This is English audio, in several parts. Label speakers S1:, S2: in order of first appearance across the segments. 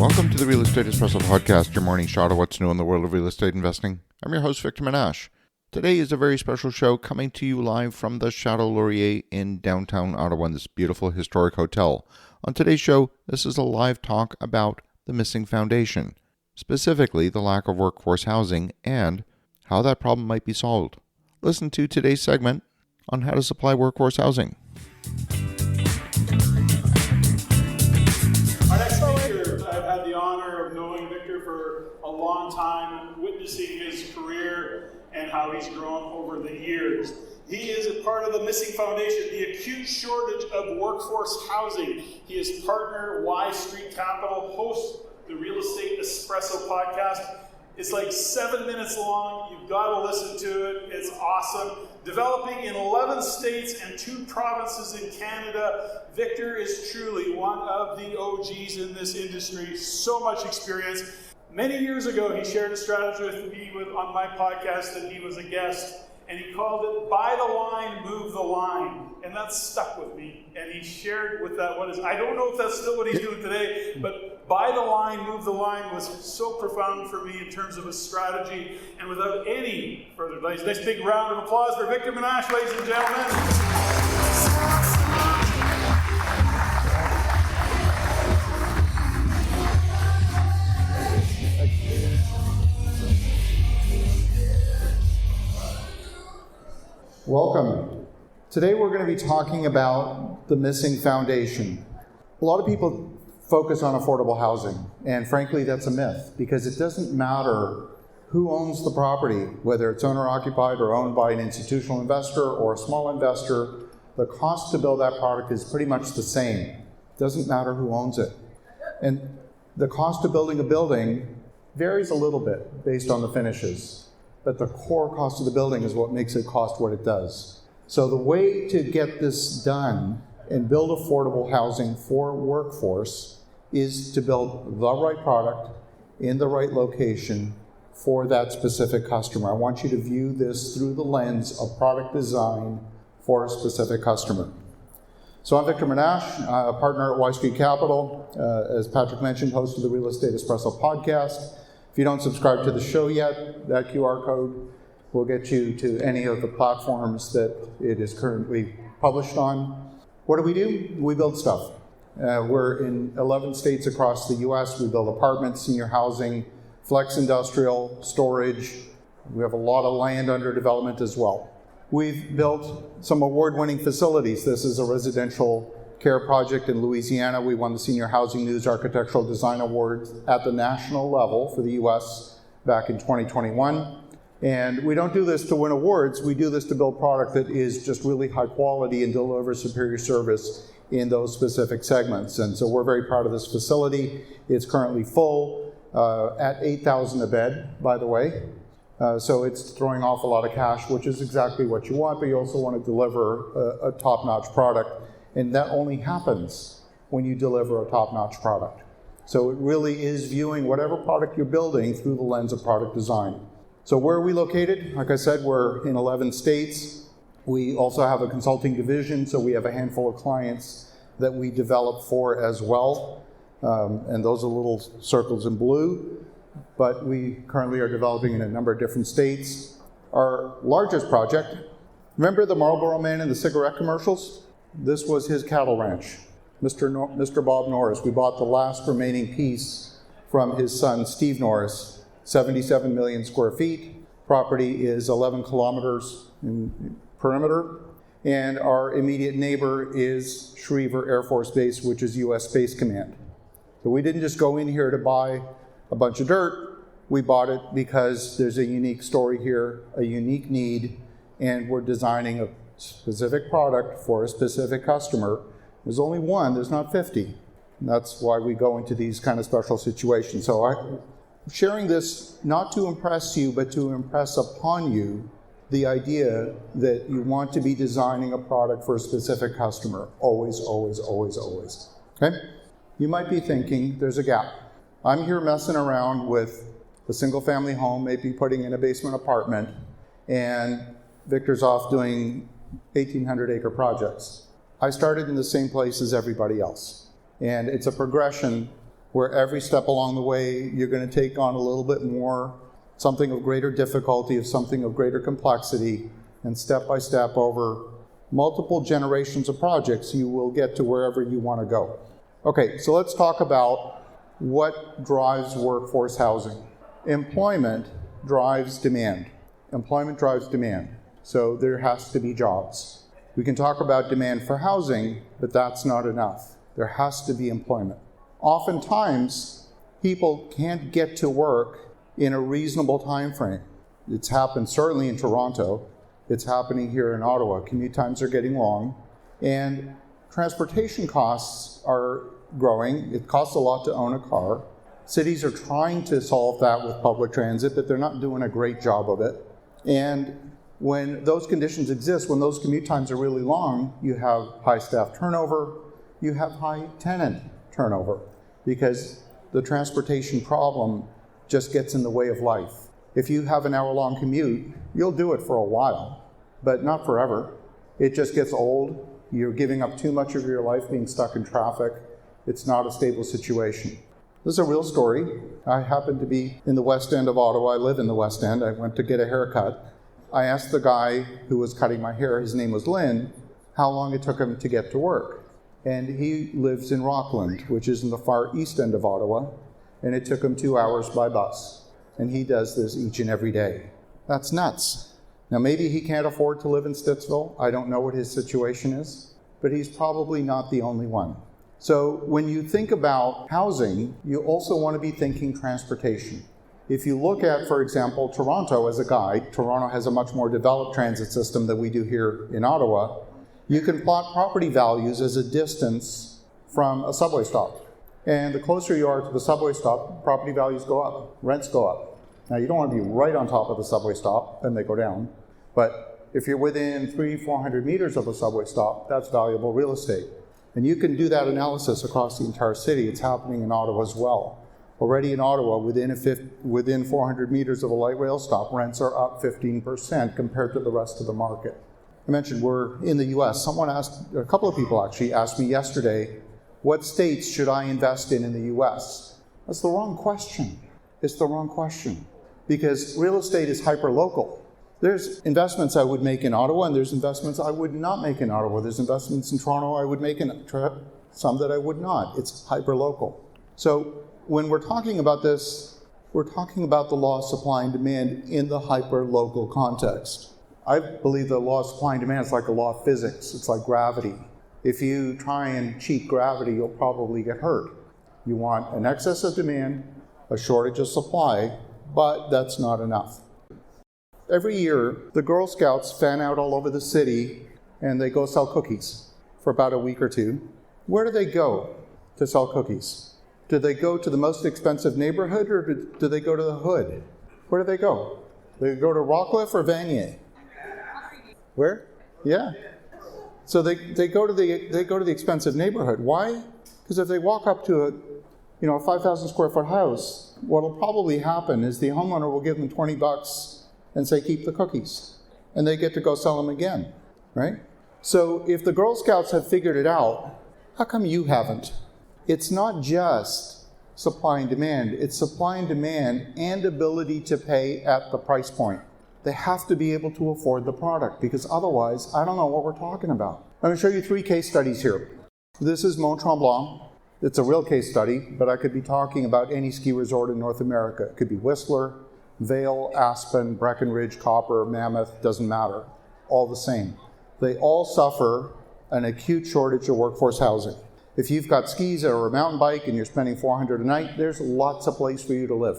S1: Welcome to the Real Estate Espresso Podcast, your morning shot of what's new in the world of real estate investing. I'm your host, Victor Minash. Today is a very special show coming to you live from the Chateau Laurier in downtown Ottawa, in this beautiful historic hotel. On today's show, this is a live talk about the missing foundation, specifically the lack of workforce housing and how that problem might be solved. Listen to today's segment on how to supply workforce housing.
S2: Our next speaker, I've had the honor of knowing Victor for a long time, witnessing his career and how he's grown over the years. He is a part of the missing foundation, the acute shortage of workforce housing. He is partner Y Street Capital, hosts the Real Estate Espresso podcast. It's like 7 minutes long. You've got to listen to it. It's awesome. Developing in 11 states and 2 provinces in Canada, Victor is truly one of the OGs in this industry. So much experience. Many years ago, he shared a strategy with me on my podcast that he was a guest, and he called it "Buy the line, move the line," and that stuck with me. And he shared with that I don't know if that's still what he's doing today, but "Buy the line, move the line" was so profound for me in terms of a strategy. And without any further delay, nice big round of applause for Victor Minash, ladies and gentlemen.
S3: Welcome. Today we're going to be talking about the missing foundation. A lot of people focus on affordable housing, and frankly that's a myth, because it doesn't matter who owns the property, whether it's owner-occupied or owned by an institutional investor or a small investor. The cost to build that product is pretty much the same. It doesn't matter who owns it. And the cost of building a building varies a little bit based on the finishes. But the core cost of the building is what makes it cost what it does. So the way to get this done and build affordable housing for workforce is to build the right product in the right location for that specific customer. I want you to view this through the lens of product design for a specific customer. So I'm Victor Minash, a partner at Y Street Capital. As Patrick mentioned, host of the Real Estate Espresso podcast. If you don't subscribe to the show yet, that QR code will get you to any of the platforms that it is currently published on. What do? We build stuff. We're in 11 states across the U.S. We build apartments, senior housing, flex industrial, storage. We have a lot of land under development as well. We've built some award-winning facilities. This is a residential care project in Louisiana. We won the Senior Housing News Architectural Design Award at the national level for the U.S. back in 2021. And we don't do this to win awards. We do this to build product that is just really high quality and delivers superior service in those specific segments. And so we're very proud of this facility. It's currently full at $8,000 a bed, by the way. So it's throwing off a lot of cash, which is exactly what you want, but you also want to deliver a top-notch product. And that only happens when you deliver a top-notch product. So it really is viewing whatever product you're building through the lens of product design. So where are we located? Like I said, we're in 11 states. We also have a consulting division, so we have a handful of clients that we develop for as well. And those are little circles in blue. But we currently are developing in a number of different states. Our largest project, remember the Marlboro Man in the cigarette commercials? This was his cattle ranch, Mr. Bob Norris. We bought the last remaining piece from his son, Steve Norris, 77 million square feet. Property is 11 kilometers in perimeter. And our immediate neighbor is Schriever Air Force Base, which is U.S. Space Command. So we didn't just go in here to buy a bunch of dirt. We bought it because there's a unique story here, a unique need, and we're designing a specific product for a specific customer. There's only one, there's not 50. And that's why we go into these kind of special situations. So I'm sharing this not to impress you, but to impress upon you the idea that you want to be designing a product for a specific customer. Always, always, always, always. Okay? You might be thinking there's a gap. I'm here messing around with a single family home, maybe putting in a basement apartment, and Victor's off doing 1,800 acre projects. I started in the same place as everybody else. And it's a progression where every step along the way you're going to take on a little bit more, something of greater difficulty, of something of greater complexity, and step by step over multiple generations of projects, you will get to wherever you want to go. Okay, so let's talk about what drives workforce housing. Employment drives demand. Employment drives demand. So there has to be jobs. We can talk about demand for housing, but that's not enough. There has to be employment. Oftentimes, people can't get to work in a reasonable time frame. It's happened certainly in Toronto. It's happening here in Ottawa. Commute times are getting long, and transportation costs are growing. It costs a lot to own a car. Cities are trying to solve that with public transit, but they're not doing a great job of it. And when those conditions exist, when those commute times are really long, you have high staff turnover, you have high tenant turnover, because the transportation problem just gets in the way of life. If you have an hour-long commute, you'll do it for a while, but not forever. It just gets old. You're giving up too much of your life being stuck in traffic. It's not a stable situation. This is a real story. I happen to be in the West End of Ottawa. I live in the West End. I went to get a haircut. I asked the guy who was cutting my hair, his name was Lynn, how long it took him to get to work. And he lives in Rockland, which is in the far east end of Ottawa, and it took him 2 hours by bus. And he does this each and every day. That's nuts. Now, maybe he can't afford to live in Stittsville. I don't know what his situation is, but he's probably not the only one. So when you think about housing, you also want to be thinking transportation. If you look at, for example, Toronto as a guide, Toronto has a much more developed transit system than we do here in Ottawa. You can plot property values as a distance from a subway stop. And the closer you are to the subway stop, property values go up, rents go up. Now, you don't want to be right on top of the subway stop, then they go down. But if you're within 300-400 meters of a subway stop, that's valuable real estate. And you can do that analysis across the entire city. It's happening in Ottawa as well. Already in Ottawa, within 400 meters of a light rail stop, rents are up 15% compared to the rest of the market. I mentioned we're in the US. A couple of people actually asked me yesterday, what states should I invest in the US? That's the wrong question. It's the wrong question. Because real estate is hyper-local. There's investments I would make in Ottawa, and there's investments I would not make in Ottawa. There's investments in Toronto I would make in some that I would not. It's hyper-local. So when we're talking about this, we're talking about the law of supply and demand in the hyper-local context. I believe the law of supply and demand is like a law of physics. It's like gravity. If you try and cheat gravity, you'll probably get hurt. You want an excess of demand, a shortage of supply, but that's not enough. Every year, the Girl Scouts fan out all over the city, and they go sell cookies for about a week or two. Where do they go to sell cookies? Do they go to the most expensive neighborhood, or do they go to the hood? Where do they go? Do they go to Rockcliffe or Vanier? Where? Yeah. So they go to the expensive neighborhood. Why? Because if they walk up to a 5,000 square foot house, what'll probably happen is the homeowner will give them $20 and say, keep the cookies. And they get to go sell them again, right? So if the Girl Scouts have figured it out, how come you haven't? It's not just supply and demand. It's supply and demand and ability to pay at the price point. They have to be able to afford the product, because otherwise, I don't know what we're talking about. I'm going to show you 3 case studies here. This is Mont Tremblant. It's a real case study, but I could be talking about any ski resort in North America. It could be Whistler, Vail, Aspen, Breckenridge, Copper, Mammoth, doesn't matter. All the same. They all suffer an acute shortage of workforce housing. If you've got skis or a mountain bike and you're spending $400 a night, there's lots of place for you to live.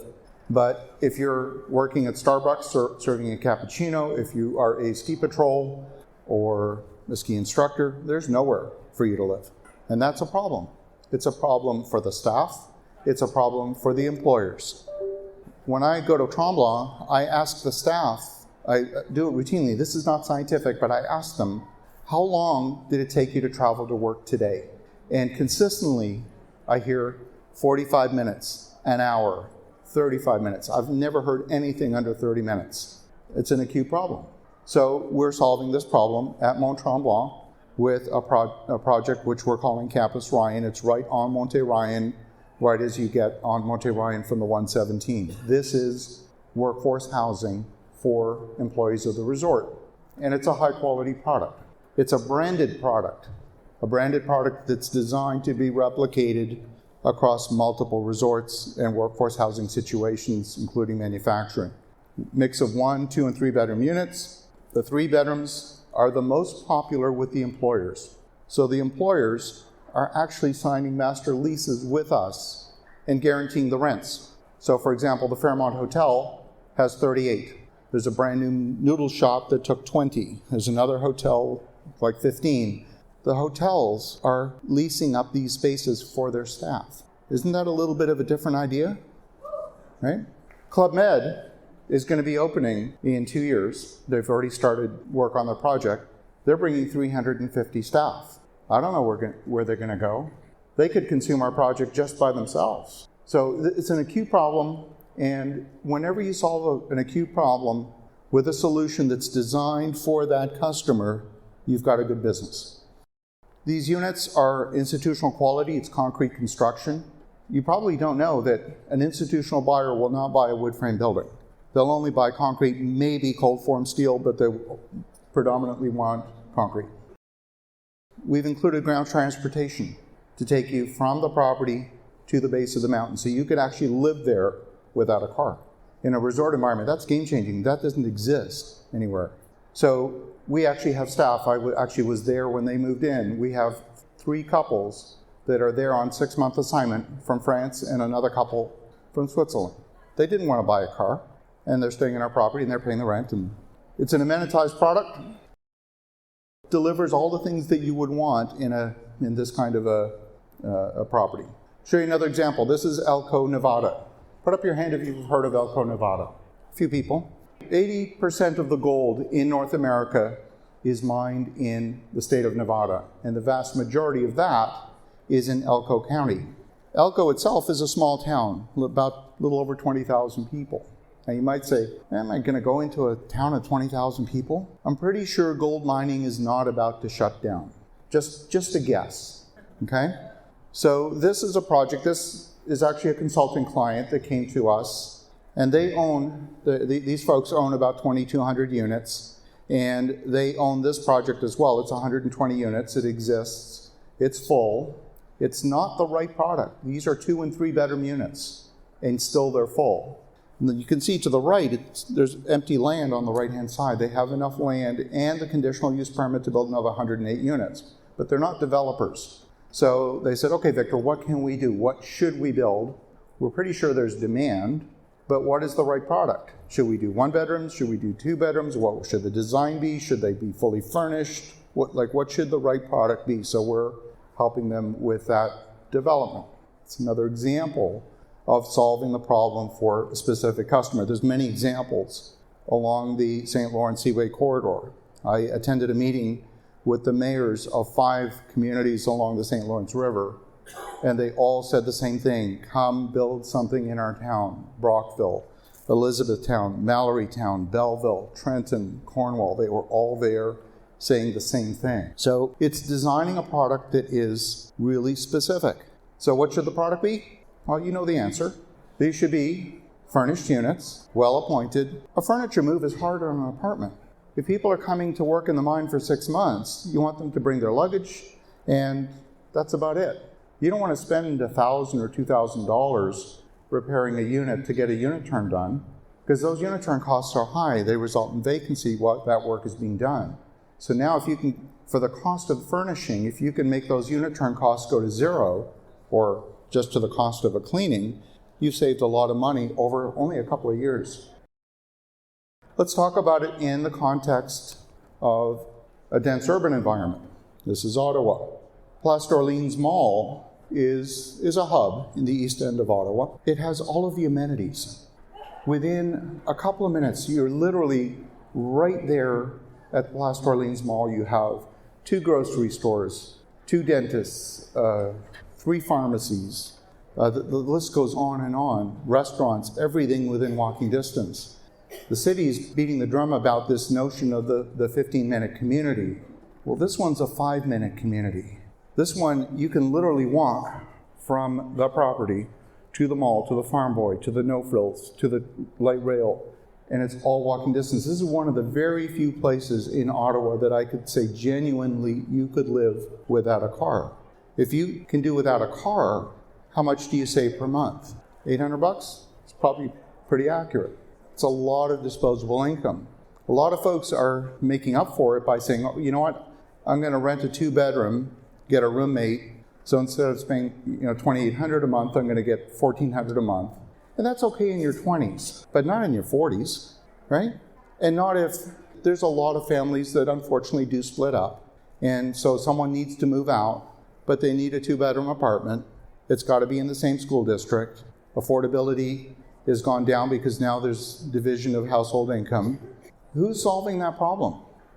S3: But if you're working at Starbucks or serving a cappuccino, if you are a ski patrol or a ski instructor, there's nowhere for you to live. And that's a problem. It's a problem for the staff. It's a problem for the employers. When I go to Tremblant, I ask the staff, I do it routinely, this is not scientific, but I ask them, how long did it take you to travel to work today? And consistently, I hear 45 minutes, an hour, 35 minutes. I've never heard anything under 30 minutes. It's an acute problem. So we're solving this problem at Mont Tremblant with a project which we're calling Campus Ryan. It's right on Monte Ryan, right as you get on Monte Ryan from the 117. This is workforce housing for employees of the resort. And it's a high-quality product. It's a branded product that's designed to be replicated across multiple resorts and workforce housing situations, including manufacturing. Mix of 1, 2, and 3 bedroom units. The 3 bedrooms are the most popular with the employers. So the employers are actually signing master leases with us and guaranteeing the rents. So for example, the Fairmont Hotel has 38. There's a brand new noodle shop that took 20. There's another hotel, like 15. The hotels are leasing up these spaces for their staff. Isn't that a little bit of a different idea? Right? Club Med is going to be opening in 2 years. They've already started work on their project. They're bringing 350 staff. I don't know where they're going to go. They could consume our project just by themselves. So it's an acute problem, and whenever you solve an acute problem with a solution that's designed for that customer, you've got a good business. These units are institutional quality. It's concrete construction. You probably don't know that an institutional buyer will not buy a wood frame building. They'll only buy concrete, maybe cold form steel, but they predominantly want concrete. We've included ground transportation to take you from the property to the base of the mountain, so you could actually live there without a car. In a resort environment, that's game-changing. That doesn't exist anywhere. So we actually have staff. I actually was there when they moved in. We have 3 couples that are there on 6-month assignment from France and another couple from Switzerland. They didn't want to buy a car, and they're staying in our property and they're paying the rent. And it's an amenitized product. Delivers all the things that you would want in this kind of a property. Show you another example. This is Elko, Nevada. Put up your hand if you've heard of Elko, Nevada. A few people. 80% of the gold in North America is mined in the state of Nevada, and the vast majority of that is in Elko County. Elko itself is a small town, about a little over 20,000 people. Now you might say, am I going to go into a town of 20,000 people? I'm pretty sure gold mining is not about to shut down. Just a guess, okay? So this is a project. This is actually a consulting client that came to us, and they own, these folks own about 2,200 units, and they own this project as well. It's 120 units. It exists. It's full. It's not the right product. These are 2 and 3 bedroom units, and still they're full. And you can see to the right, there's empty land on the right-hand side. They have enough land and the conditional use permit to build another 108 units, but they're not developers. So they said, okay, Victor, what can we do? What should we build? We're pretty sure there's demand, but what is the right product? Should we do 1 bedrooms? Should we do 2 bedrooms? What should the design be? Should they be fully furnished? What should the right product be? So we're helping them with that development. It's another example of solving the problem for a specific customer. There's many examples along the St. Lawrence Seaway corridor. I attended a meeting with the mayors of 5 communities along the St. Lawrence River, and they all said the same thing: come build something in our town. Brockville, Elizabethtown, Mallorytown, Belleville, Trenton, Cornwall, they were all there saying the same thing. So it's designing a product that is really specific. So what should the product be? Well, you know the answer. These should be furnished units, well appointed. A furniture move is harder on an apartment. If people are coming to work in the mine for 6 months, you want them to bring their luggage, and that's about it. You don't want to spend $1,000 or $2,000 repairing a unit to get a unit turn done, because those unit turn costs are high. They result in vacancy while that work is being done. So now if you can, for the cost of furnishing, if you can make those unit turn costs go to 0, or just to the cost of a cleaning, you've saved a lot of money over only a couple of years. Let's talk about it in the context of a dense urban environment. This is Ottawa. Place d'Orleans Mall is a hub in the east end of Ottawa. It has all of the amenities. Within a couple of minutes, you're literally right there at Place d'Orleans Mall. You have 2 grocery stores, 2 dentists, 3 pharmacies. The list goes on and on. Restaurants, everything within walking distance. The city's beating the drum about this notion of the 15-minute community. Well, this one's a 5-minute community. This one, you can literally walk from the property to the mall, to the farm boy, to the no-frills, to the light rail, and it's all walking distance. This is one of the very few places in Ottawa that I could say genuinely you could live without a car. If you can do without a car, how much do you save per month? $800? It's probably pretty accurate. It's a lot of disposable income. A lot of folks are making up for it by saying, oh, you know what, I'm going to rent a 2-bedroom, get a roommate, so instead of spending $2,800 a month, I'm going to get $1,400 a month. And that's okay in your 20s, but not in your 40s, right? And not if there's a lot of families that unfortunately do split up. And so someone needs to move out, but they need a 2-bedroom apartment. It's got to be in the same school district. Affordability has gone down because now there's division of household income. Who's solving that problem?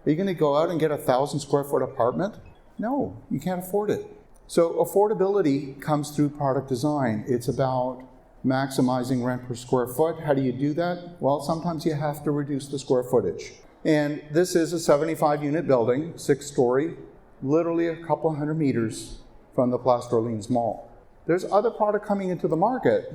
S3: Are you going to go out and get a 1,000 square foot apartment? No, you can't afford it. So affordability comes through product design. It's about maximizing rent per square foot. How do you do that? Well, sometimes you have to reduce the square footage. And this is a 75-unit building, 6-story, literally a couple hundred meters from the Place d'Orleans Mall. There's other product coming into the market,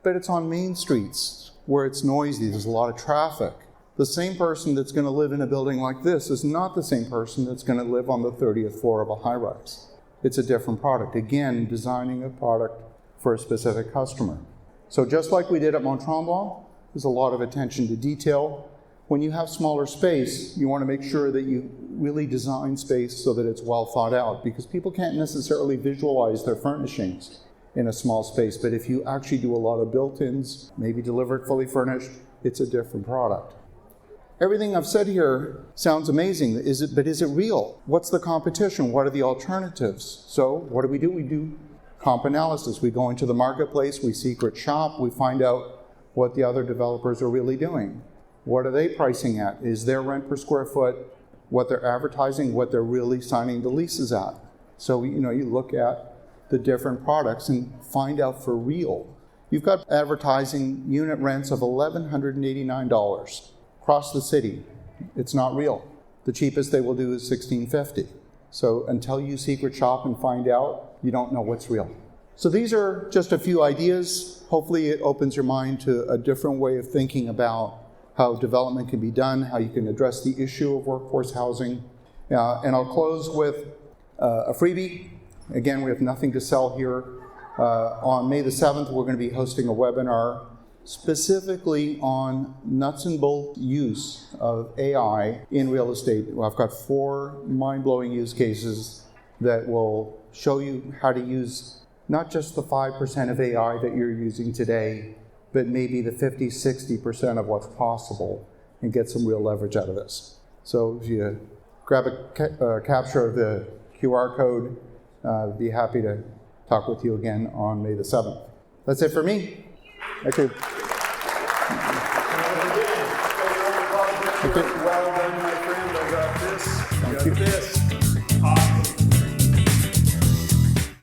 S3: but it's on main streets where it's noisy, there's a lot of traffic. The same person that's going to live in a building like this is not the same person that's going to live on the 30th floor of a high-rise. It's a different product. Again, designing a product for a specific customer. So just like we did at Mont Tremblant, there's a lot of attention to detail. When you have smaller space, you want to make sure that you really design space so that it's well thought out, because people can't necessarily visualize their furnishings in a small space. But if you actually do a lot of built-ins, maybe deliver it fully furnished, it's a different product. Everything I've said here sounds amazing, but is it real? What's the competition? What are the alternatives? So what do? We do comp analysis. We go into the marketplace, we secret shop, we find out what the other developers are really doing. What are they pricing at? Is their rent per square foot what they're advertising, what they're really signing the leases at? So you look at the different products and find out for real. You've got advertising unit rents of $1,189 across the city. It's not real. The cheapest they will do is $1,650. So until you secret shop and find out, you don't know what's real. So these are just a few ideas. Hopefully it opens your mind to a different way of thinking about how development can be done, how you can address the issue of workforce housing. And I'll close with a freebie. Again, we have nothing to sell here. On May the 7th, we're going to be hosting a webinar specifically on nuts and bolts use of AI in real estate. I've got 4 mind-blowing use cases that will show you how to use not just the 5% of AI that you're using today, but maybe the 50, 60% of what's possible, and get some real leverage out of this. So if you grab a capture of the QR code, I'd be happy to talk with you again on May the 7th. That's it for me. Thank you.
S2: Well done, my friend. I got this.
S3: Thank you.
S2: This.